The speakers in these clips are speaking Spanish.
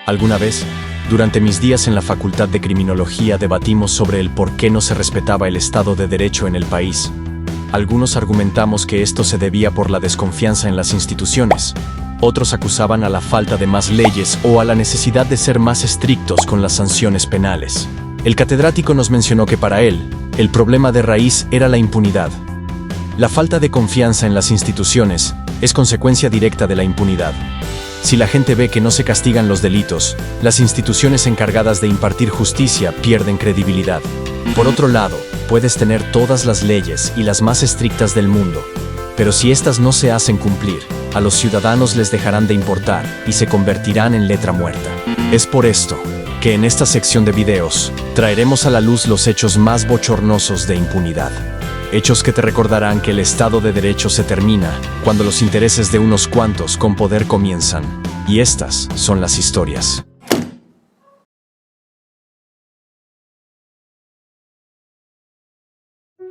Alguna vez, durante mis días en la Facultad de Criminología, debatimos sobre el por qué no se respetaba el Estado de Derecho en el país. Algunos argumentamos que esto se debía por la desconfianza en las instituciones. Otros acusaban a la falta de más leyes o a la necesidad de ser más estrictos con las sanciones penales. El catedrático nos mencionó que para él, el problema de raíz era la impunidad. La falta de confianza en las instituciones es consecuencia directa de la impunidad. Si la gente ve que no se castigan los delitos, las instituciones encargadas de impartir justicia pierden credibilidad. Por otro lado, puedes tener todas las leyes y las más estrictas del mundo, pero si estas no se hacen cumplir, a los ciudadanos les dejarán de importar y se convertirán en letra muerta. Es por esto que en esta sección de videos traeremos a la luz los hechos más bochornosos de impunidad. Hechos que te recordarán que el Estado de Derecho se termina cuando los intereses de unos cuantos con poder comienzan. Y estas son las historias.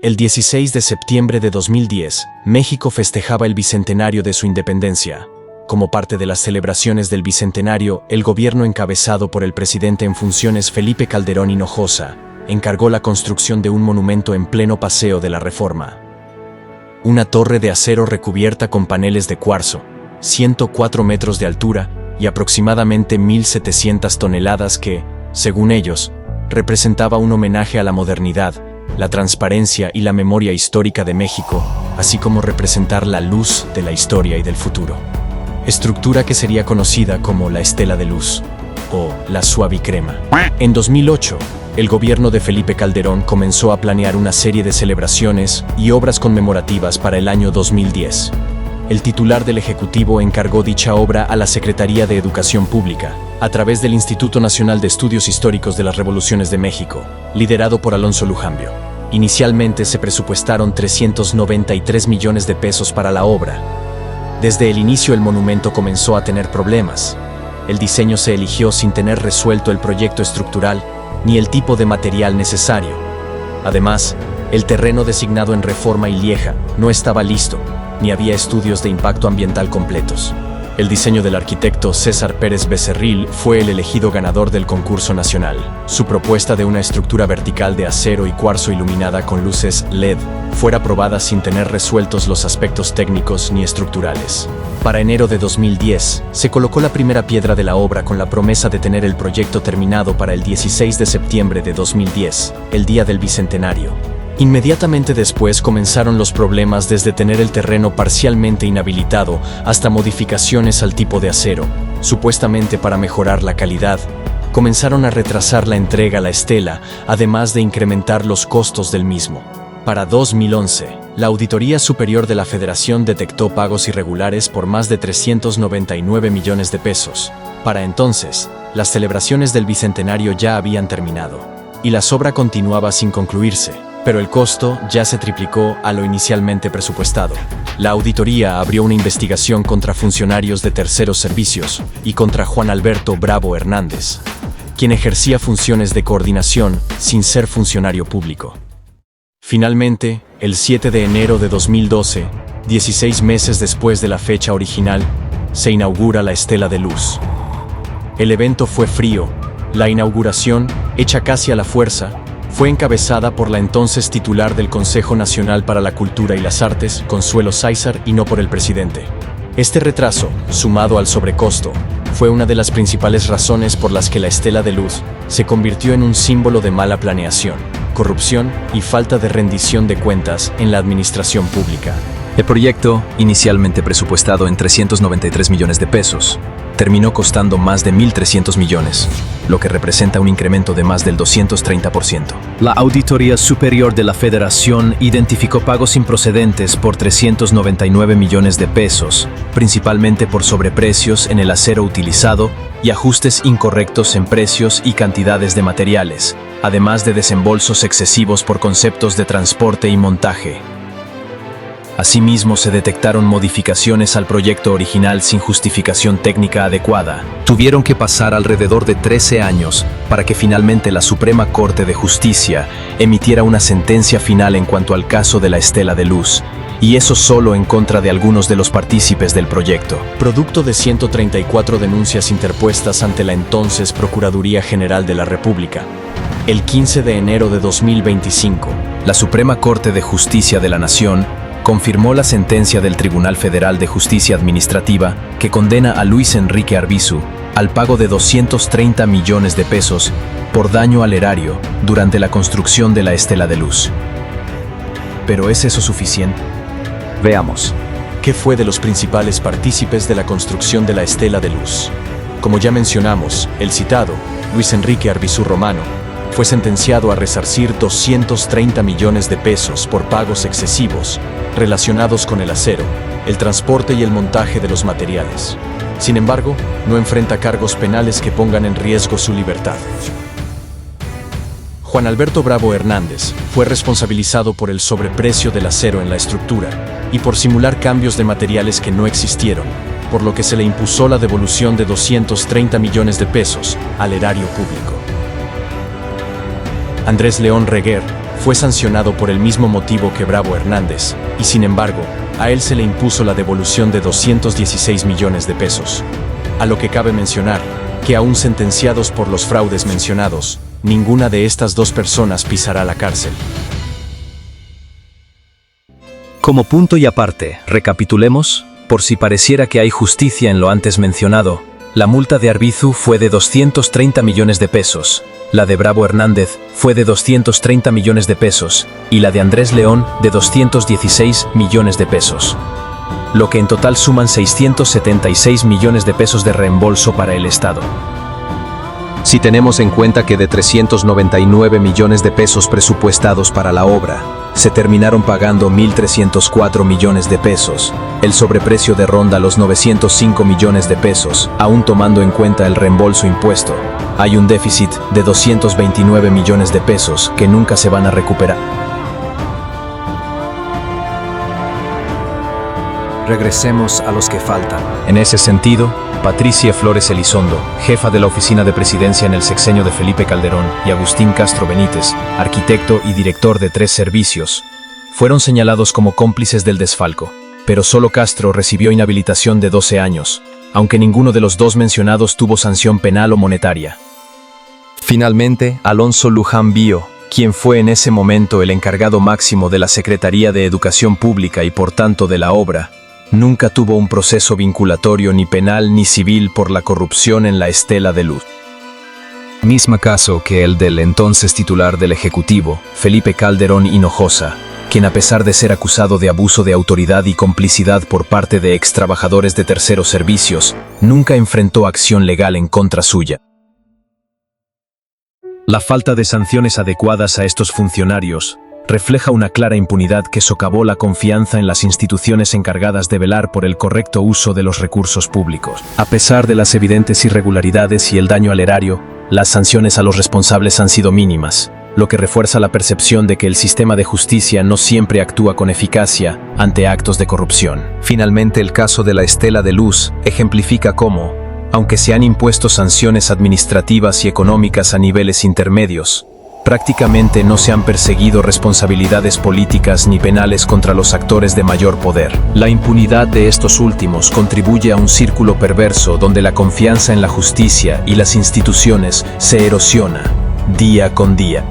El 16 de septiembre de 2010, México festejaba el bicentenario de su independencia. Como parte de las celebraciones del bicentenario, el gobierno encabezado por el presidente en funciones Felipe Calderón Hinojosa encargó la construcción de un monumento en pleno Paseo de la Reforma. Una torre de acero recubierta con paneles de cuarzo, 104 metros de altura y aproximadamente 1.700 toneladas que, según ellos, representaba un homenaje a la modernidad, la transparencia y la memoria histórica de México, así como representar la luz de la historia y del futuro. Estructura que sería conocida como la Estela de Luz o la Suavicrema. En 2008, el gobierno de Felipe Calderón comenzó a planear una serie de celebraciones y obras conmemorativas para el año 2010. El titular del Ejecutivo encargó dicha obra a la Secretaría de Educación Pública, a través del Instituto Nacional de Estudios Históricos de las Revoluciones de México, liderado por Alonso Lujambio. Inicialmente se presupuestaron 393 millones de pesos para la obra. Desde el inicio el monumento comenzó a tener problemas. El diseño se eligió sin tener resuelto el proyecto estructural ni el tipo de material necesario. Además, el terreno designado en Reforma y Lieja no estaba listo, ni había estudios de impacto ambiental completos. El diseño del arquitecto César Pérez Becerril fue el elegido ganador del concurso nacional. Su propuesta de una estructura vertical de acero y cuarzo iluminada con luces LED fue aprobada sin tener resueltos los aspectos técnicos ni estructurales. Para enero de 2010, se colocó la primera piedra de la obra con la promesa de tener el proyecto terminado para el 16 de septiembre de 2010, el día del bicentenario. Inmediatamente después comenzaron los problemas, desde tener el terreno parcialmente inhabilitado hasta modificaciones al tipo de acero, supuestamente para mejorar la calidad. Comenzaron a retrasar la entrega a la estela, además de incrementar los costos del mismo. Para 2011, la Auditoría Superior de la Federación detectó pagos irregulares por más de 399 millones de pesos. Para entonces, las celebraciones del bicentenario ya habían terminado, y la obra continuaba sin concluirse. Pero el costo ya se triplicó a lo inicialmente presupuestado. La auditoría abrió una investigación contra funcionarios de terceros servicios y contra Juan Alberto Bravo Hernández, quien ejercía funciones de coordinación sin ser funcionario público. Finalmente, el 7 de enero de 2012, 16 meses después de la fecha original, se inaugura la Estela de Luz. El evento fue frío. La inauguración, hecha casi a la fuerza, fue encabezada por la entonces titular del Consejo Nacional para la Cultura y las Artes, Consuelo Sáizar, y no por el presidente. Este retraso, sumado al sobrecosto, fue una de las principales razones por las que la Estela de Luz se convirtió en un símbolo de mala planeación, corrupción y falta de rendición de cuentas en la administración pública. El proyecto, inicialmente presupuestado en 393 millones de pesos, terminó costando más de 1.300 millones, lo que representa un incremento de más del 230%. La Auditoría Superior de la Federación identificó pagos improcedentes por 399 millones de pesos, principalmente por sobreprecios en el acero utilizado y ajustes incorrectos en precios y cantidades de materiales, además de desembolsos excesivos por conceptos de transporte y montaje. Asimismo, se detectaron modificaciones al proyecto original sin justificación técnica adecuada. Tuvieron que pasar alrededor de 13 años para que finalmente la Suprema Corte de Justicia emitiera una sentencia final en cuanto al caso de la Estela de Luz, y eso solo en contra de algunos de los partícipes del proyecto. Producto de 134 denuncias interpuestas ante la entonces Procuraduría General de la República. El 15 de enero de 2025, la Suprema Corte de Justicia de la Nación confirmó la sentencia del Tribunal Federal de Justicia Administrativa que condena a Luis Enrique Arbizu al pago de 230 millones de pesos por daño al erario durante la construcción de la Estela de Luz. ¿Pero es eso suficiente? Veamos. ¿Qué fue de los principales partícipes de la construcción de la Estela de Luz? Como ya mencionamos, el citado, Luis Enrique Arbizu Romano, fue sentenciado a resarcir 230 millones de pesos por pagos excesivos relacionados con el acero, el transporte y el montaje de los materiales. Sin embargo, no enfrenta cargos penales que pongan en riesgo su libertad. Juan Alberto Bravo Hernández fue responsabilizado por el sobreprecio del acero en la estructura y por simular cambios de materiales que no existieron, por lo que se le impuso la devolución de 230 millones de pesos al erario público. Andrés León Reguer fue sancionado por el mismo motivo que Bravo Hernández, y sin embargo, a él se le impuso la devolución de 216 millones de pesos. A lo que cabe mencionar, que aún sentenciados por los fraudes mencionados, ninguna de estas dos personas pisará la cárcel. Como punto y aparte, recapitulemos, por si pareciera que hay justicia en lo antes mencionado, la multa de Arbizu fue de 230 millones de pesos, la de Bravo Hernández fue de 230 millones de pesos y la de Andrés León de 216 millones de pesos, lo que en total suman 676 millones de pesos de reembolso para el Estado. Si tenemos en cuenta que de 399 millones de pesos presupuestados para la obra, se terminaron pagando 1.304 millones de pesos, el sobreprecio de ronda los 905 millones de pesos, aún tomando en cuenta el reembolso impuesto, hay un déficit de 229 millones de pesos que nunca se van a recuperar. Regresemos a los que faltan. En ese sentido, Patricia Flores Elizondo, jefa de la Oficina de Presidencia en el sexenio de Felipe Calderón, y Agustín Castro Benítez, arquitecto y director de 3 servicios, fueron señalados como cómplices del desfalco, pero solo Castro recibió inhabilitación de 12 años, aunque ninguno de los dos mencionados tuvo sanción penal o monetaria. Finalmente, Alonso Luján Bío, quien fue en ese momento el encargado máximo de la Secretaría de Educación Pública y por tanto de la obra, nunca tuvo un proceso vinculatorio ni penal ni civil por la corrupción en la Estela de Luz. Mismo caso que el del entonces titular del Ejecutivo, Felipe Calderón Hinojosa, quien a pesar de ser acusado de abuso de autoridad y complicidad por parte de extrabajadores de terceros servicios, nunca enfrentó acción legal en contra suya. La falta de sanciones adecuadas a estos funcionarios refleja una clara impunidad que socavó la confianza en las instituciones encargadas de velar por el correcto uso de los recursos públicos. A pesar de las evidentes irregularidades y el daño al erario, las sanciones a los responsables han sido mínimas, lo que refuerza la percepción de que el sistema de justicia no siempre actúa con eficacia ante actos de corrupción. Finalmente, el caso de la Estela de Luz ejemplifica cómo, aunque se han impuesto sanciones administrativas y económicas a niveles intermedios, prácticamente no se han perseguido responsabilidades políticas ni penales contra los actores de mayor poder. La impunidad de estos últimos contribuye a un círculo perverso donde la confianza en la justicia y las instituciones se erosiona día con día.